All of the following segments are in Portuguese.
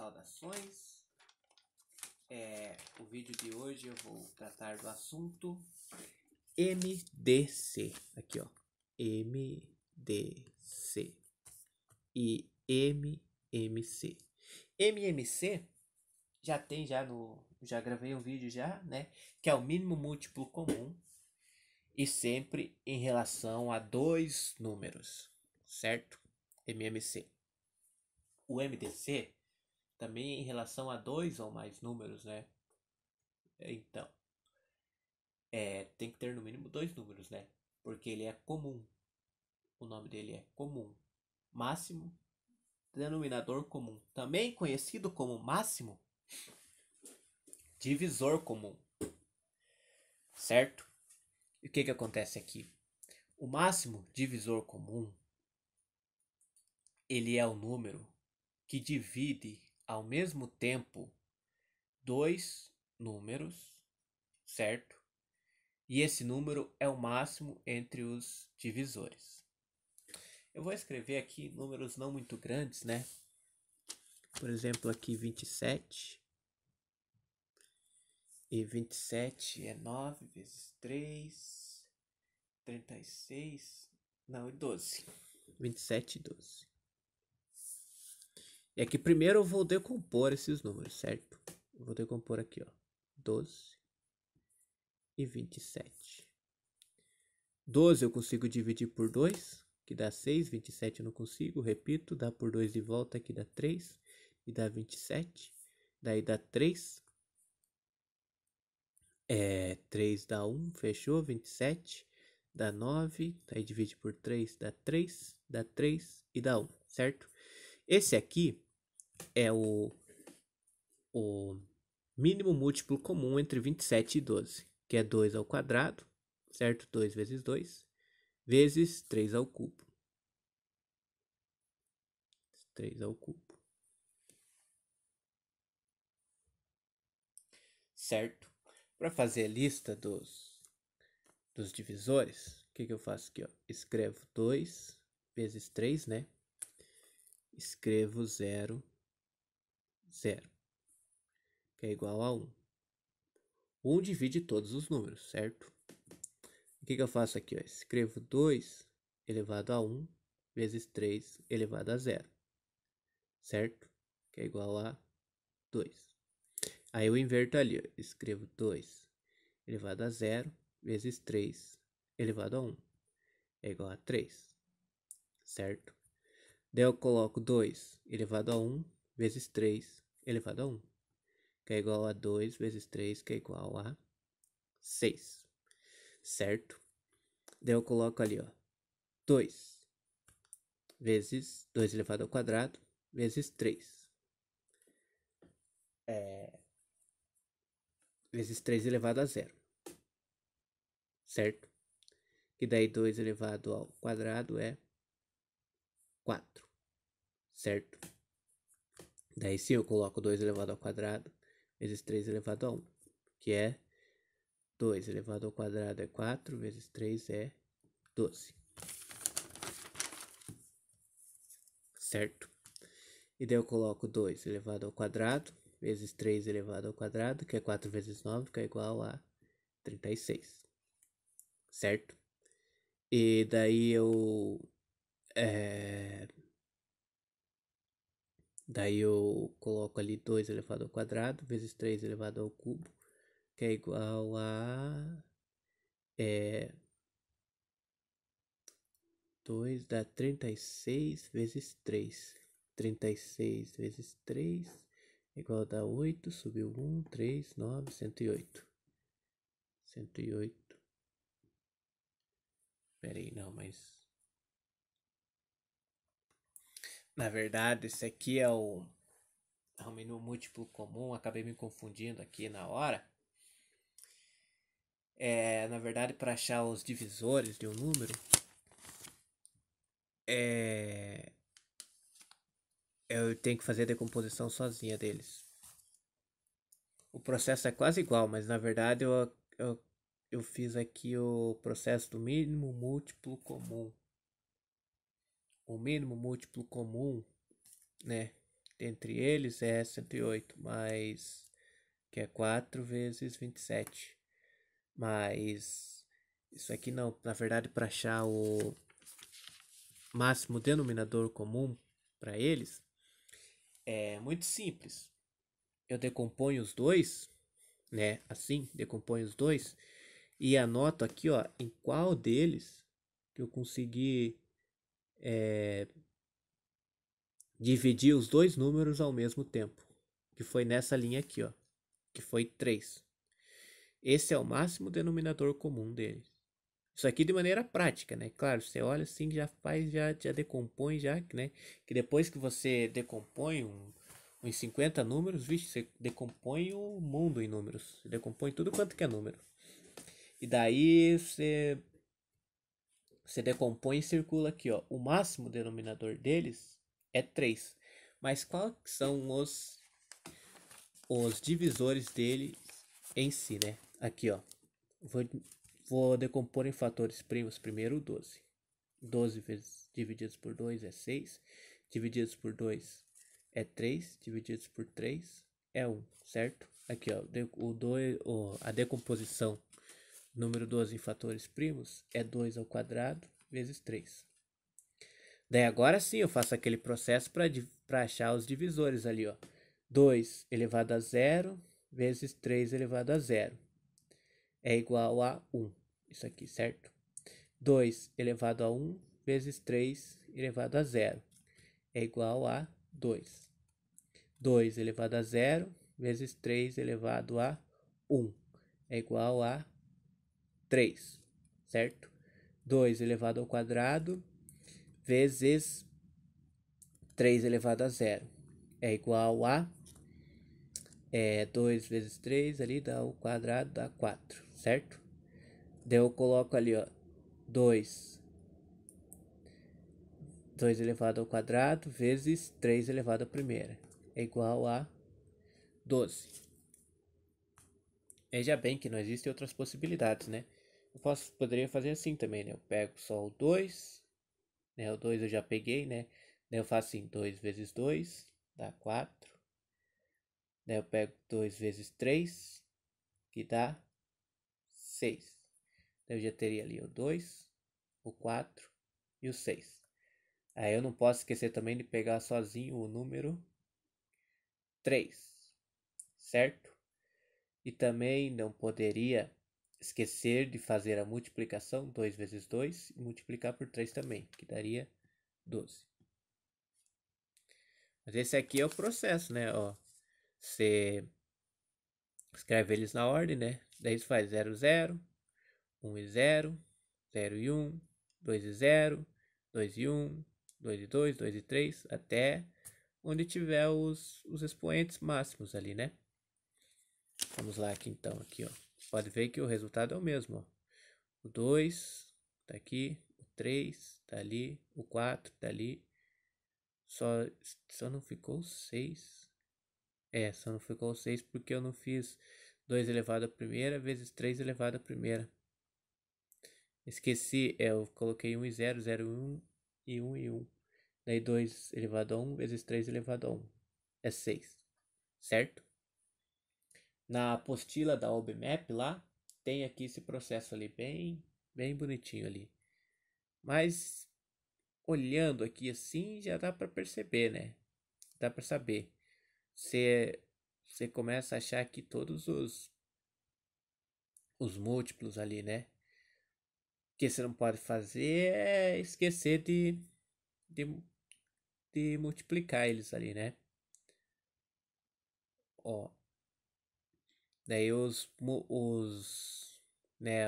Saudações. O vídeo de hoje eu vou tratar do assunto MDC. Aqui, ó. MDC e MMC. MMC já gravei um vídeo já, né? Que é o mínimo múltiplo comum e sempre em relação a dois números, certo? MMC. O MDC também em relação a dois ou mais números, né? Então, tem que ter no mínimo dois números, né? Porque ele é comum. O nome dele é comum. Máximo, denominador comum. Também conhecido como máximo, divisor comum. Certo? E o que acontece aqui? O máximo divisor comum, ele é o número que divide ao mesmo tempo dois números, certo? E esse número é o máximo entre os divisores. Eu vou escrever aqui números não muito grandes, né? Por exemplo, aqui 27. E 27 é 9 vezes 3, 36, não, e 12. 27 e 12. E aqui primeiro eu vou decompor esses números, certo? Eu vou decompor aqui, ó. 12 e 27. 12 eu consigo dividir por 2, que dá 6. 27 eu não consigo, repito, dá por 2 de volta, que dá 3. E dá 27. Daí dá 3. 3 dá 1, fechou, 27. Dá 9, daí divide por 3, dá 3 e dá 1, certo? Esse aqui é o mínimo múltiplo comum entre 27 e 12, que é 2 ao quadrado, certo? 2 vezes 2, vezes 3 ao cubo. 3 ao cubo. Certo? Para fazer a lista dos divisores, o que eu faço aqui, ó? Escrevo 2 vezes 3, né? Escrevo 0, 0, que é igual a 1. 1 divide todos os números, certo? O que eu faço aqui, ó? Escrevo 2 elevado a 1 vezes 3 elevado a 0, certo? Que é igual a 2. Aí eu inverto ali, ó. Escrevo 2 elevado a 0 vezes 3 elevado a 1. É igual a 3, certo? Daí eu coloco 2 elevado a 1 vezes 3 elevado a 1, que é igual a 2 vezes 3, que é igual a 6, certo? Daí eu coloco ali, ó, 2 vezes 2 elevado ao quadrado vezes 3. Vezes 3 elevado a 0, certo? E daí 2 elevado ao quadrado é 4, certo? Daí sim eu coloco 2 elevado ao quadrado vezes 3 elevado a 1, que é 2 elevado ao quadrado é 4, vezes 3 é 12. Certo? E daí eu coloco 2 elevado ao quadrado vezes 3 elevado ao quadrado, que é 4 vezes 9, que é igual a 36. Certo? E daí eu coloco ali 2 elevado ao quadrado vezes 3 elevado ao cubo, que é igual a 2 dá 36 vezes 3. 36 vezes 3 igual a dar 8, subiu 1, 3, 9, 108. 108. Pera aí, não, mas... Na verdade, esse aqui é o mínimo múltiplo comum. Acabei me confundindo aqui na hora. Na verdade, para achar os divisores de um número, eu tenho que fazer a decomposição sozinha deles. O processo é quase igual, mas na verdade eu fiz aqui o processo do mínimo múltiplo comum. O mínimo múltiplo comum, né? entre eles é 108, mais que é 4 vezes 27. Mas isso aqui não, na verdade, para achar o máximo denominador comum para eles, é muito simples. Eu decomponho os dois, né? Assim, decomponho os dois e anoto aqui, ó, em qual deles que eu consegui dividir os dois números ao mesmo tempo. Que foi nessa linha aqui, ó, que foi 3. Esse é o máximo denominador comum deles. Isso aqui de maneira prática, né? Claro, você olha assim, já faz, já decompõe, já, né? Que depois que você decompõe uns 50 números, vixe, você decompõe o mundo em números. Você decompõe tudo quanto que é número. E daí você decompõe e circula aqui, ó. O máximo denominador deles é 3. Mas quais são os divisores dele em si, né? Aqui, ó. Vou decompor em fatores primos primeiro o 12. 12 vezes divididos por 2 é 6. Divididos por 2 é 3. Divididos por 3 é 1, certo? Aqui, ó, a decomposição número 12 em fatores primos é 2 ao quadrado vezes 3. Daí agora sim eu faço aquele processo para achar os divisores ali, ó. 2 elevado a 0 vezes 3 elevado a 0 é igual a 1. Isso aqui, certo? 2 elevado a 1 vezes 3 elevado a 0 é igual a 2. 2 elevado a 0 vezes 3 elevado a 1 é igual a 3, certo? 2 elevado ao quadrado vezes 3 elevado a 0 é igual a 2 vezes 3 ali dá o quadrado, dá 4, certo? Daí eu coloco ali, ó, 2 elevado ao quadrado vezes 3 elevado à primeira é igual a 12. Veja bem que não existem outras possibilidades, né? Poderia fazer assim também, né? Eu pego só o 2, né? O 2 eu já peguei, né? Daí eu faço assim, 2 vezes 2 dá 4. Daí eu pego 2 vezes 3, que dá 6. Daí eu já teria ali o 2, o 4 e o 6. Aí eu não posso esquecer também de pegar sozinho o número 3, certo? E também não poderia esquecer de fazer a multiplicação 2 vezes 2 e multiplicar por 3 também, que daria 12. Mas esse aqui é o processo, né? Ó, você escreve eles na ordem, né? Daí você faz 0, 0, 1 e 0, 0 e 1, 2 e 0, 2 e 1, 2 e 2, 2 e 3, até onde tiver os expoentes máximos ali, né? Vamos lá aqui então, aqui ó. Pode ver que o resultado é o mesmo, ó. O 2 tá aqui, o 3 tá ali, o 4 tá ali. Só não ficou o 6. Só não ficou o 6 porque eu não fiz 2 elevado à primeira vezes 3 elevado à primeira. Esqueci, eu coloquei 1 e 0, 0 e 1 e 1. Daí 2 elevado a 1 vezes 3 elevado a 1 é 6, certo? Na apostila da OBMAP lá, tem aqui esse processo ali bem bonitinho ali. Mas olhando aqui assim já dá para perceber, né? Dá para saber. Você começa a achar aqui todos os múltiplos ali, né? O que você não pode fazer é esquecer de, de multiplicar eles ali, né? Ó, daí né,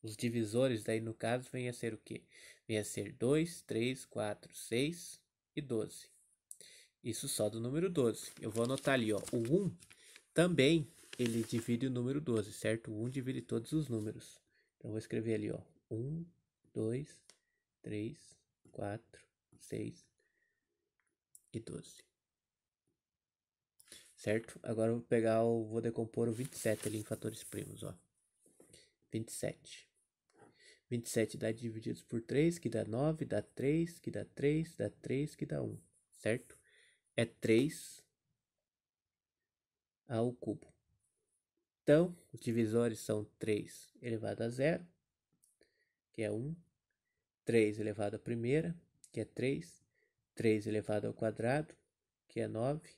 os divisores daí no caso vem a ser o quê? Vem a ser 2, 3, 4, 6 e 12. Isso só do número 12. Eu vou anotar ali, ó, o 1 também ele divide o número 12, certo? O 1 divide todos os números. Então eu vou escrever ali, ó, 1, 2, 3, 4, 6 e 12. Certo? Agora eu vou decompor o 27 ali em fatores primos, ó. 27. 27 dá divididos por 3, que dá 9, dá 3, que dá 3, dá 3, que dá 1, certo? é 3 ao cubo. Então, os divisores são 3 elevado a 0, que é 1, 3 elevado à primeira, que é 3, 3 elevado ao quadrado, que é 9,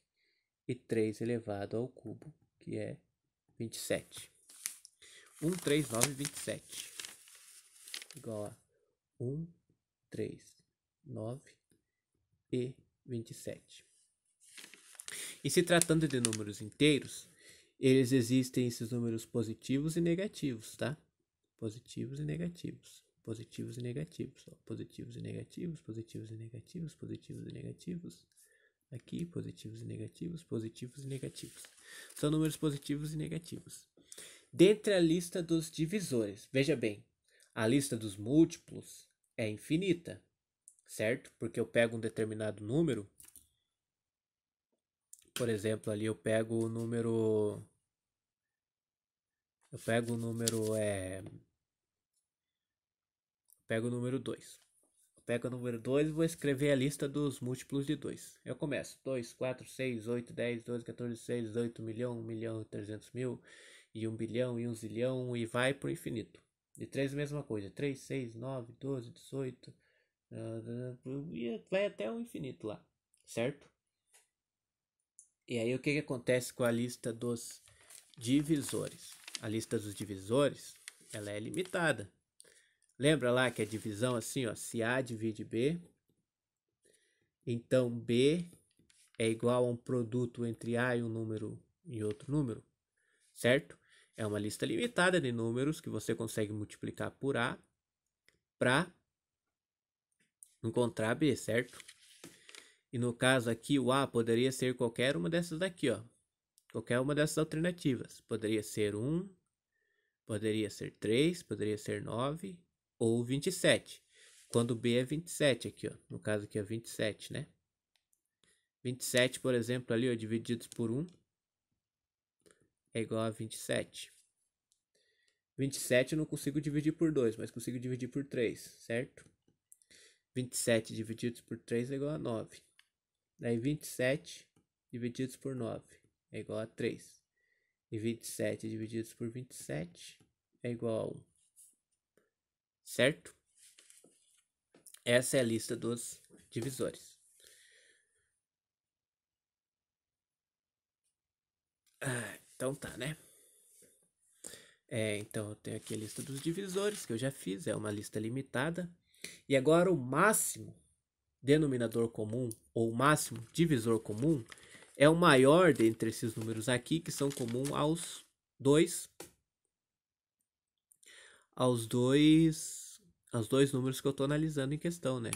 e 3 elevado ao cubo, que é 27. 1, 3, 9, 27. Igual a 1, 3, 9 e 27. E se tratando de números inteiros, eles existem esses números positivos e negativos, tá? Positivos e negativos. Positivos e negativos. Ó. Positivos e negativos, positivos e negativos, positivos e negativos. Aqui, positivos e negativos, positivos e negativos. São números positivos e negativos. Dentre a lista dos divisores, veja bem, a lista dos múltiplos é infinita, certo? Porque eu pego um determinado número, por exemplo, ali eu pego o número... pego o número 2. Pego o número 2 e vou escrever a lista dos múltiplos de 2. Eu começo 2, 4, 6, 8, 10, 12, 14, 16, 18, 1 milhão, 1 milhão e 300 mil, e 1 bilhão, e 1 zilhão, e vai pro infinito. De 3 a mesma coisa, 3, 6, 9, 12, 18, e vai até o infinito lá, certo? E aí o que acontece com a lista dos divisores? A lista dos divisores, ela é limitada. Lembra lá que a divisão assim, ó, se A divide B, então B é igual a um produto entre A e um número e outro número, certo? É uma lista limitada de números que você consegue multiplicar por A para encontrar B, certo? E no caso aqui, o A poderia ser qualquer uma dessas daqui, ó. Qualquer uma dessas alternativas. Poderia ser 1, poderia ser 3, poderia ser 9 ou 27. Quando B é 27 aqui, ó. No caso aqui é 27, né? 27, por exemplo, ali, ó, divididos por 1 é igual a 27. 27 eu não consigo dividir por 2, mas consigo dividir por 3, certo? 27 divididos por 3 é igual a 9. Daí 27 divididos por 9 é igual a 3. E 27 divididos por 27 é igual a 1. Certo? Essa é a lista dos divisores. Então tá, né? Então eu tenho aqui a lista dos divisores que eu já fiz, é uma lista limitada. E agora o máximo denominador comum ou o máximo divisor comum é o maior dentre esses números aqui, que são comuns aos dois números que eu estou analisando em questão, né?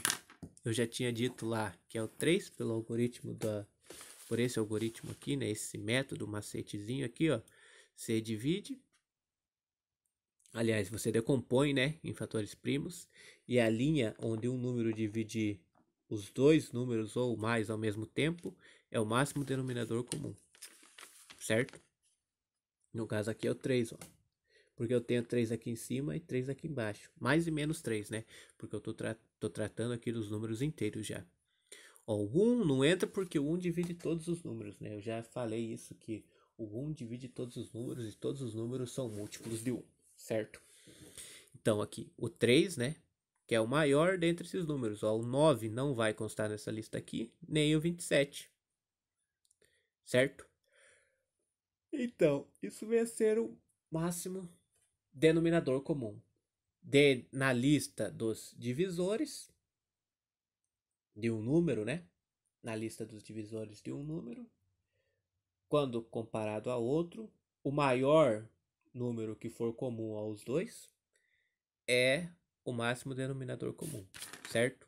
Eu já tinha dito lá que é o 3 pelo algoritmo por esse algoritmo aqui, né? Esse método, macetezinho aqui, ó. Você divide, aliás, você decompõe, né, em fatores primos, e a linha onde um número divide os dois números ou mais ao mesmo tempo é o máximo denominador comum, certo? No caso aqui é o 3, ó. Porque eu tenho 3 aqui em cima e 3 aqui embaixo. Mais e menos 3, né? Porque eu tô tratando aqui dos números inteiros já. Ó, o 1 não entra porque o 1 divide todos os números, né? Eu já falei isso, que o 1 divide todos os números e todos os números são múltiplos de 1, certo? Então aqui, o 3, né? Que é o maior dentre esses números. Ó, o 9 não vai constar nessa lista aqui, nem o 27, certo? Então, isso vai ser o máximo denominador comum. Na lista dos divisores de um número, né? Na lista dos divisores de um número, quando comparado a outro, o maior número que for comum aos dois é o máximo denominador comum, certo?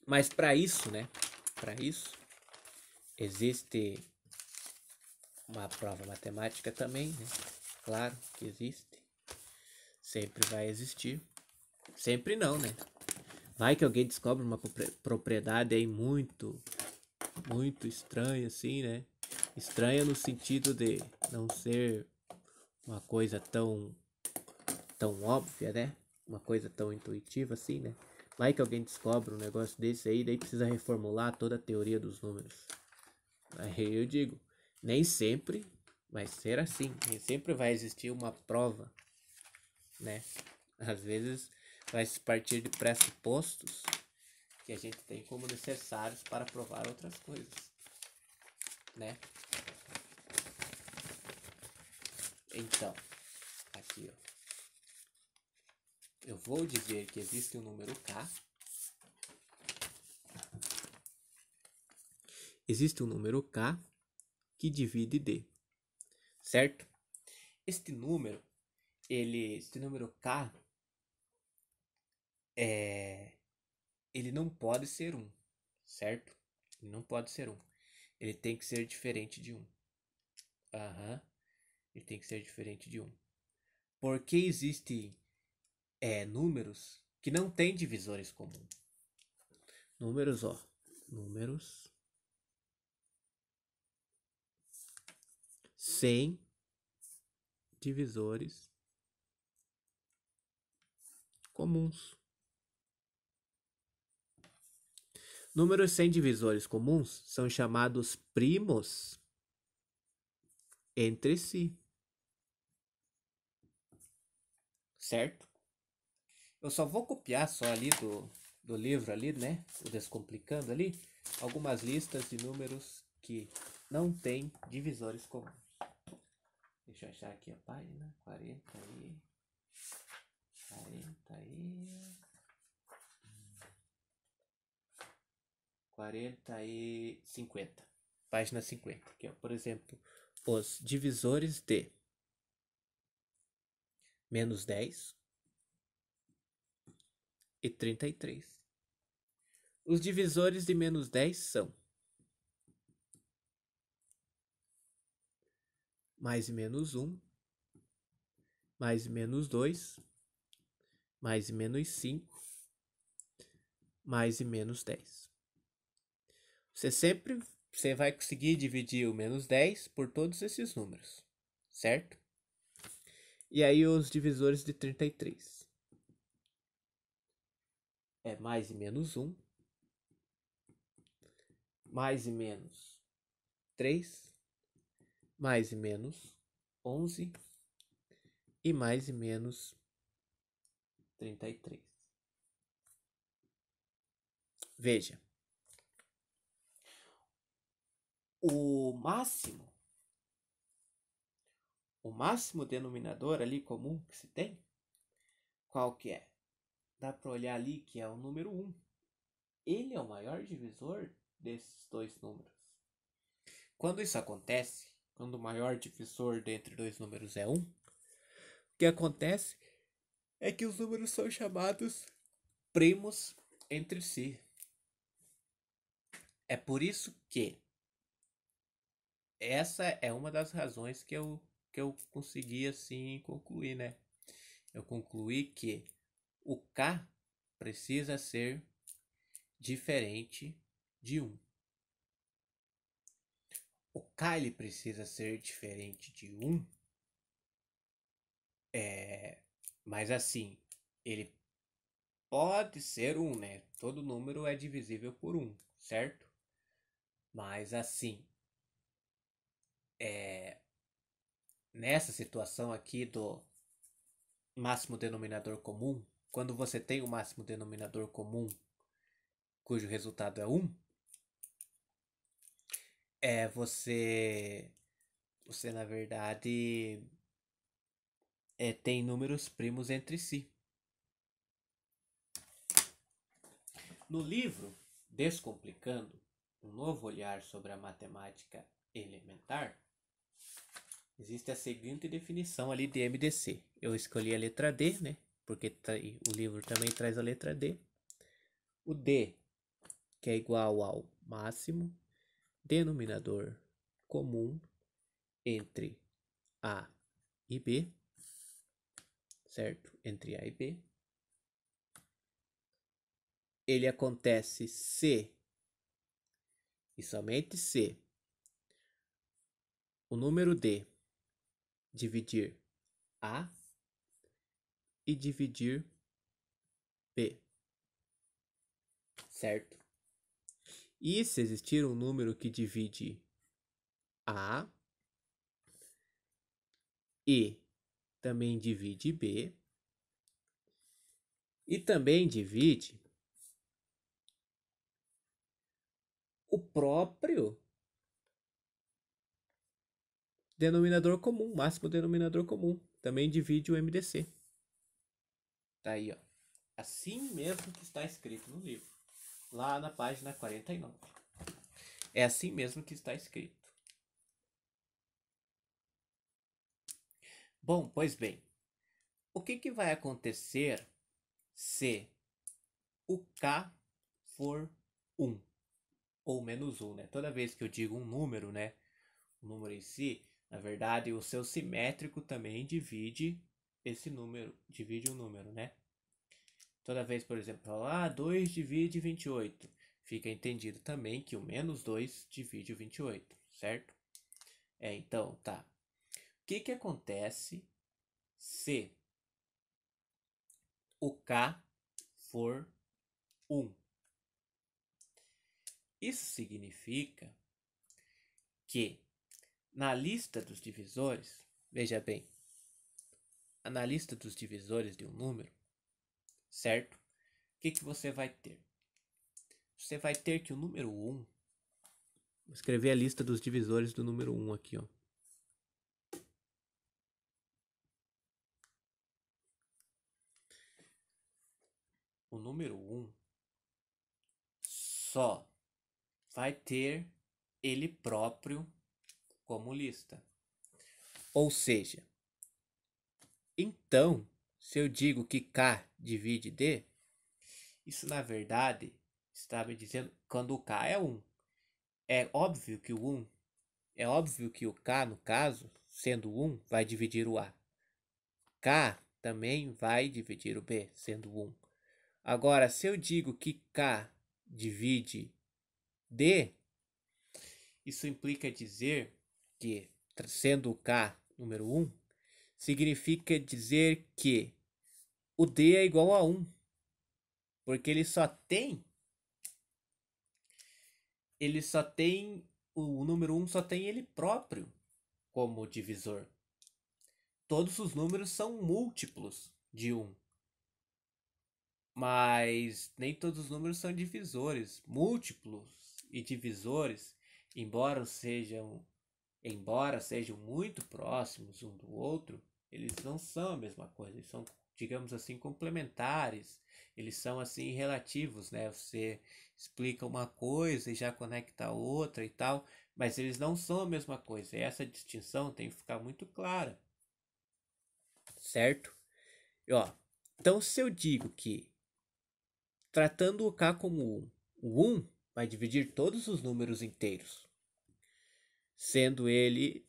Mas para isso, né? Para isso, existe uma prova matemática também, né? Claro que existe. Sempre vai existir. Sempre não, né? Vai que alguém descobre uma propriedade aí muito estranha, assim, né? Estranha no sentido de não ser uma coisa tão óbvia, né? Uma coisa tão intuitiva assim, né? Vai que alguém descobre um negócio desse aí, daí precisa reformular toda a teoria dos números. Aí eu digo, nem sempre vai ser assim, nem sempre vai existir uma prova, né? Às vezes vai se partir de pressupostos que a gente tem como necessários para provar outras coisas, né? Então, aqui, ó. Eu vou dizer que existe um número K. Existe um número K que divide D, certo? Este número K, ele não pode ser 1, certo? Ele não pode ser 1. Ele tem que ser diferente de 1. Aham. Ele tem que ser diferente de 1. Porque existem números que não têm divisores comuns. Números, ó. Números sem divisores comuns. Números sem divisores comuns são chamados primos entre si. Certo? Eu só vou copiar só ali do livro ali, né? O Descomplicando ali. Algumas listas de números que não têm divisores comuns. Deixa eu achar aqui a página. 40 e 50. Página 50. Que é, por exemplo, os divisores de menos 10 e 33. Os divisores de menos 10 são mais e menos 1, mais e menos 2, mais e menos 5, mais e menos 10. Você vai conseguir dividir o menos 10 por todos esses números, certo? E aí os divisores de 33. É mais e menos 1, mais e menos 3, mais e menos 11 e mais e menos 33. Veja, o máximo denominador ali comum que se tem, qual que é? Dá para olhar ali que é o número 1. Ele é o maior divisor desses dois números. Quando isso acontece, quando o maior divisor dentre dois números é 1, o que acontece é que os números são chamados primos entre si. É por isso que essa é uma das razões que eu consegui assim concluir, né? Eu concluí que o K precisa ser diferente de 1. O K ele precisa ser diferente de 1, mas assim, ele pode ser 1, né? Todo número é divisível por 1, certo? Mas assim, nessa situação aqui do máximo denominador comum, quando você tem o máximo denominador comum cujo resultado é 1, você na verdade tem números primos entre si. No livro Descomplicando, um novo olhar sobre a matemática elementar, existe a seguinte definição ali de MDC. Eu escolhi a letra D, né? Porque o livro também traz a letra D. O D, que é igual ao máximo denominador comum entre A e B, certo? Entre A e B. Ele acontece se e somente se o número D dividir A e dividir B. certo? E se existir um número que divide A e também divide B e também divide o próprio denominador comum, máximo denominador comum, também divide o MDC. Tá aí, ó. Assim mesmo que está escrito no livro, lá na página 49. É assim mesmo que está escrito. Bom, pois bem, o que vai acontecer se o K for 1 ou menos 1, né? Toda vez que eu digo um número, né? O número em si, na verdade, o seu simétrico também divide esse número, divide um número, né? Toda vez, por exemplo, 2 divide 28. Fica entendido também que o menos 2 divide o 28, certo? Então, tá. O que acontece se o K for 1? Isso significa que na lista dos divisores, veja bem, na lista dos divisores de um número, certo? O que você vai ter? Você vai ter que o número 1, vou escrever a lista dos divisores do número 1 aqui, ó. O número 1 só vai ter ele próprio como lista. Ou seja, então, se eu digo que K divide D, isso na verdade está me dizendo quando o K é 1. É óbvio que o K, no caso, sendo 1, vai dividir o A. K também vai dividir o B, sendo 1. Agora, se eu digo que K divide D, isso implica dizer que, sendo o K número 1, significa dizer que o D é igual a 1. Porque o número 1 só tem ele próprio como divisor. Todos os números são múltiplos de 1. Mas nem todos os números são divisores. Múltiplos e divisores, embora sejam muito próximos um do outro, eles não são a mesma coisa. Eles são, digamos assim, complementares. Eles são assim relativos, né? Você explica uma coisa e já conecta a outra e tal, mas eles não são a mesma coisa. E essa distinção tem que ficar muito clara, certo? E, ó, então se eu digo que tratando o K como 1, o 1 vai dividir todos os números inteiros, sendo ele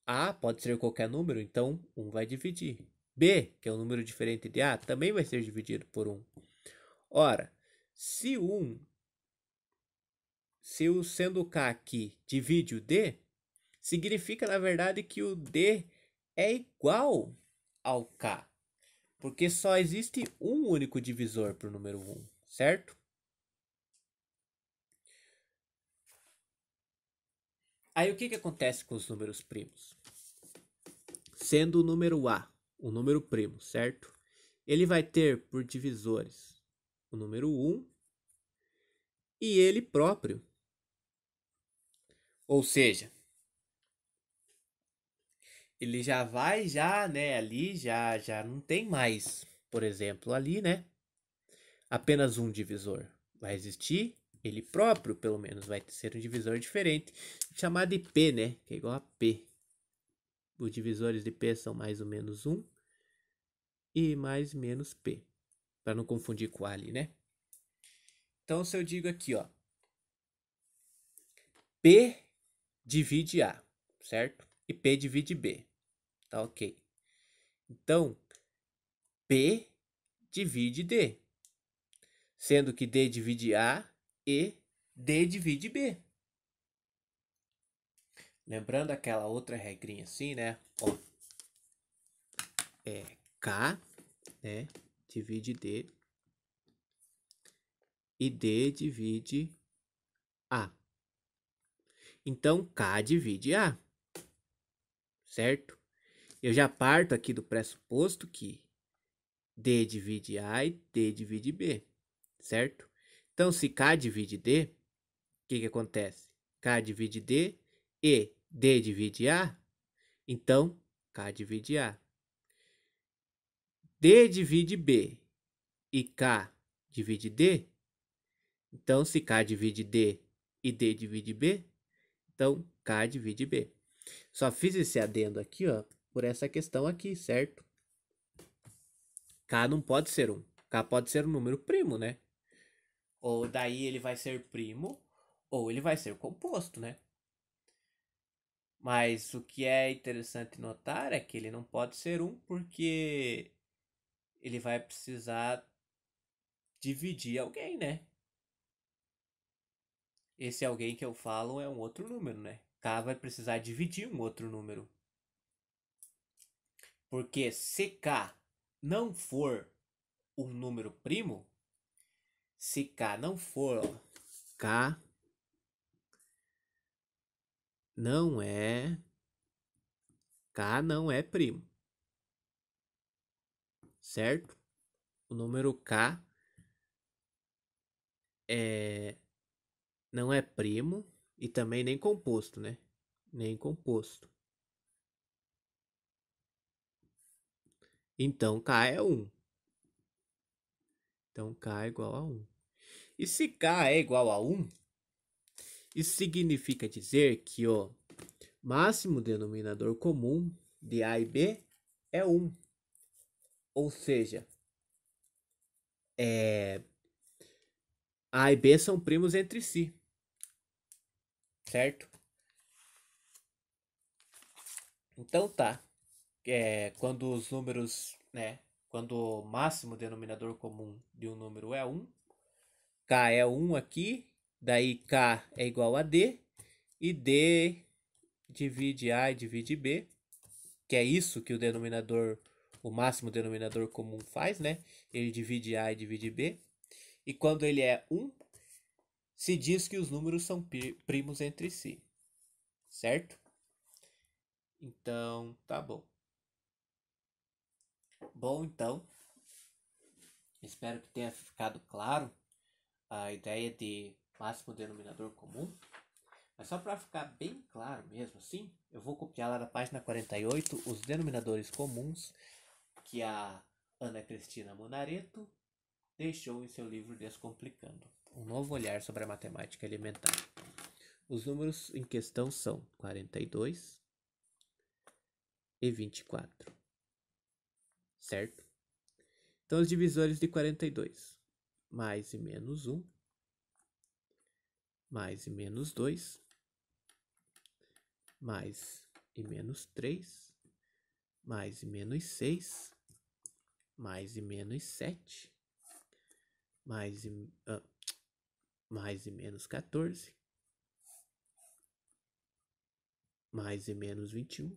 A pode ser qualquer número, então 1 vai dividir. B, que é um número diferente de A, também vai ser dividido por 1. Ora, se o sendo o K aqui divide o D, significa na verdade que o D é igual ao K. Porque só existe um único divisor para o número 1, certo? Aí o que acontece com os números primos? Sendo o número A o número primo, certo? Ele vai ter por divisores o número 1 e ele próprio. Ou seja, ele já vai né, ali já não tem mais, por exemplo, ali, né? Apenas um divisor. Vai existir ele próprio, pelo menos, vai ser um divisor diferente, chamado de P, né? Que é igual a P. Os divisores de P são mais ou menos 1 e mais menos P, para não confundir com A ali, né? Então, se eu digo aqui, ó, P divide A, certo? E P divide B, tá ok. Então, P divide D, sendo que D divide A e D divide B. Lembrando aquela outra regrinha assim, né? Ó, K, né, divide D e D divide A. Então, K divide A, certo? Eu já parto aqui do pressuposto que D divide A e D divide B, certo? Então, se K divide D, o que acontece? K divide D e D divide A, então K divide A. D divide B e K divide D, então se K divide D e D divide B, então K divide B. Só fiz esse adendo aqui, ó, por essa questão aqui, certo? K não pode ser 1. K pode ser um número primo, né? Ou daí ele vai ser primo, ou ele vai ser composto, né? Mas o que é interessante notar é que ele não pode ser 1 porque ele vai precisar dividir alguém, né? Esse alguém que eu falo é um outro número, né? K vai precisar dividir um outro número. Porque se K não for um número primo, se K não for, ó, K não é primo, certo? O número K não é primo e também nem composto, né? Nem composto. Então K é 1. Então K é igual a 1. E se K é igual a 1, isso significa dizer que o máximo denominador comum de A e B é 1. Ou seja, A e B são primos entre si, certo? Então tá. Quando os números, né? Quando o máximo denominador comum de um número é 1, K é 1 aqui, daí K é igual a D, e D divide A e divide B, que é isso que o máximo denominador comum faz, né? Ele divide A e divide B. E quando ele é 1, se diz que os números são primos entre si, certo? Então, tá bom. Bom, então, espero que tenha ficado claro a ideia de máximo denominador comum. Mas só para ficar bem claro mesmo assim, eu vou copiar lá da página 48 os denominadores comuns que a Ana Cristina Monareto deixou em seu livro Descomplicando, um novo olhar sobre a matemática elementar. Os números em questão são 42 e 24, certo? Então, os divisores de 42, mais e menos 1, mais e menos 2, mais e menos 3, mais e menos 6, mais e menos 7, mais e menos 14, mais e menos 21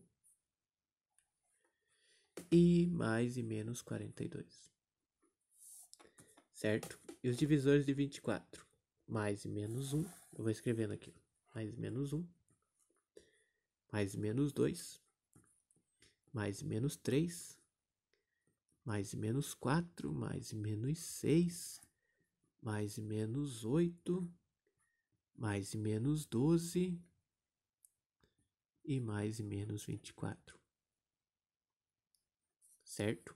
e mais e menos 42, certo? E os divisores de 24, mais e menos 1, eu vou escrevendo aqui, mais e menos 1, mais e menos 2, mais e menos 3, mais e menos 4, mais e menos 6, mais e menos 8, mais e menos 12 e mais e menos 24, certo?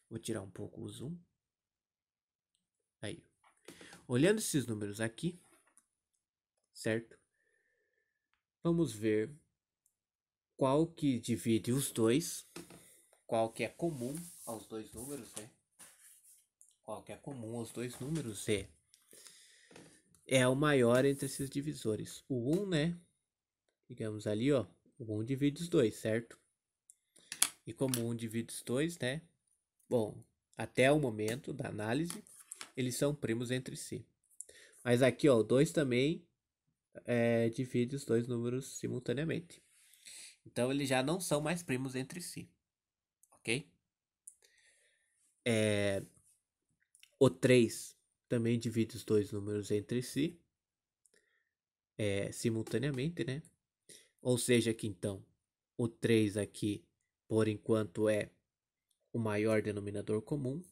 Vou tirar um pouco o zoom. Aí, olhando esses números aqui, certo? Vamos ver qual que divide os dois, qual que é comum aos dois números, né? Qual que é comum aos dois números é o maior entre esses divisores. O 1, né? Digamos ali, ó, o 1 divide os dois, certo? E como 1 divide os dois, né? Bom, até o momento da análise, eles são primos entre si. Mas aqui, ó, o 2 também divide os dois números simultaneamente. Então, eles já não são mais primos entre si, ok? O 3 também divide os dois números entre si, simultaneamente, né? Ou seja, aqui então, o 3 aqui, por enquanto, é o maior denominador comum.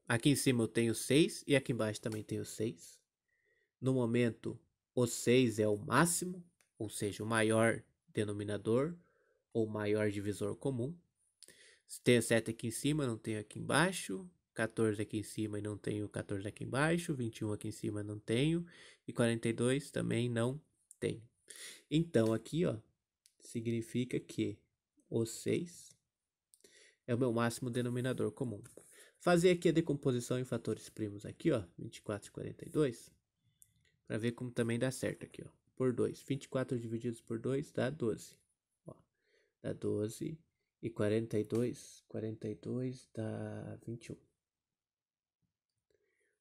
Aqui em cima eu tenho 6 e aqui embaixo também tenho 6. No momento, o 6 é o máximo, ou seja, o maior denominador ou maior divisor comum. Tenho 7 aqui em cima, não tenho aqui embaixo. 14 aqui em cima e não tenho 14 aqui embaixo. 21 aqui em cima não tenho. E 42 também não tenho. Então, aqui, ó, significa que o 6 é o meu máximo denominador comum. Fazer aqui a decomposição em fatores primos aqui, ó, 24 e 42, para ver como também dá certo aqui, ó. Por 2, 24 divididos por 2 dá 12. Ó, dá 12 e 42 dá 21.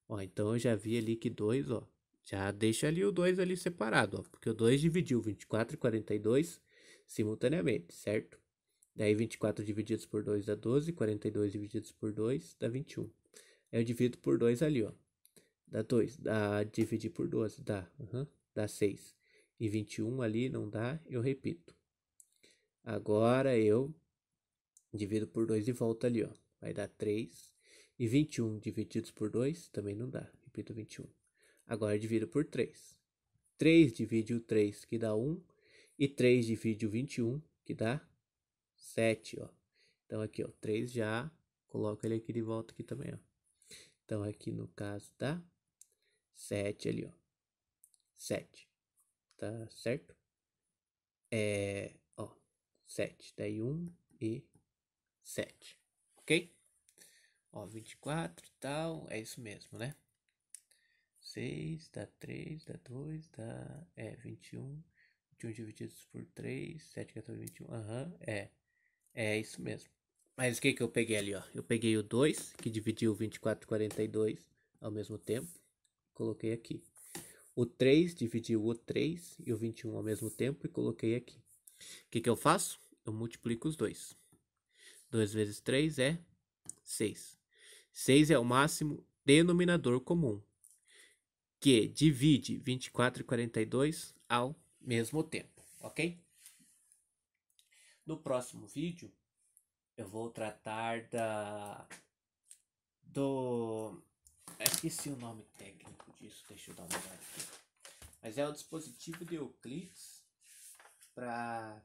Ó, então eu já vi ali que 2, ó, já deixa ali o 2 ali separado, ó, porque o 2 dividiu 24 e 42 simultaneamente, certo? Daí 24 divididos por 2 dá 12, 42 divididos por 2 dá 21. Aí eu divido por 2 ali, ó. Dá 2, dá dividir por 12, dá 6. E 21 ali não dá, eu repito. Agora eu divido por 2 e volto ali, ó. Vai dar 3. E 21 divididos por 2 também não dá. Repito 21. Agora eu divido por 3. 3 divide o 3, que dá 1. E 3 divide o 21, que dá 7, ó. Então aqui, ó, 3 já coloco ele aqui de volta aqui também, ó. Então aqui no caso dá 7 ali, ó. 7. Tá certo? Ó, 7. Daí 1 e 7. Ok? Ó, 24 e tal. É isso mesmo, né? 6, dá 3, dá 2, dá. 21. 21 divididos por 3, 7, 14, 21. É isso mesmo. Mas o que eu peguei ali, ó? Eu peguei o 2, que dividiu 24 e 42 ao mesmo tempo. Coloquei aqui. O 3 dividiu o 3 e o 21 ao mesmo tempo e coloquei aqui. O que eu faço? Eu multiplico os dois. 2 vezes 3 é 6. 6 é o máximo denominador comum, que divide 24 e 42 ao mesmo tempo, ok? No próximo vídeo, eu vou tratar esqueci o nome técnico disso, deixa eu dar uma olhada aqui. Mas é o dispositivo de Euclides para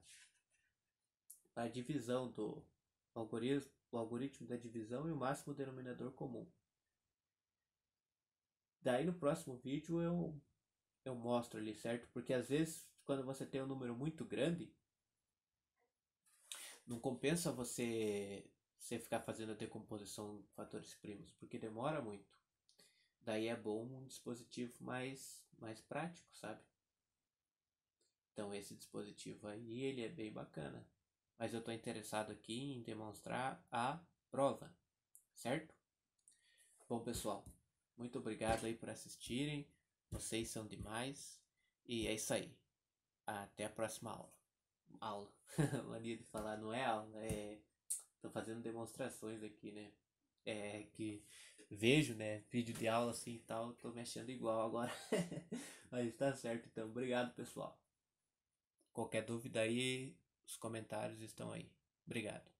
a divisão do algoritmo da divisão e o máximo denominador comum. Daí no próximo vídeo eu mostro ali, certo? Porque às vezes quando você tem um número muito grande, não compensa você ficar fazendo a decomposição de fatores primos, porque demora muito. Daí é bom um dispositivo mais prático, sabe? Então esse dispositivo aí, ele é bem bacana. Mas eu estou interessado aqui em demonstrar a prova, certo? Bom, pessoal, muito obrigado aí por assistirem. Vocês são demais. E é isso aí. Até a próxima aula. Aula. Mania de falar, não é aula, tô fazendo demonstrações aqui, né? É que vejo, né, vídeo de aula assim e tal, tô me achando igual agora. Mas tá certo, então. Obrigado, pessoal. Qualquer dúvida aí, os comentários estão aí. Obrigado.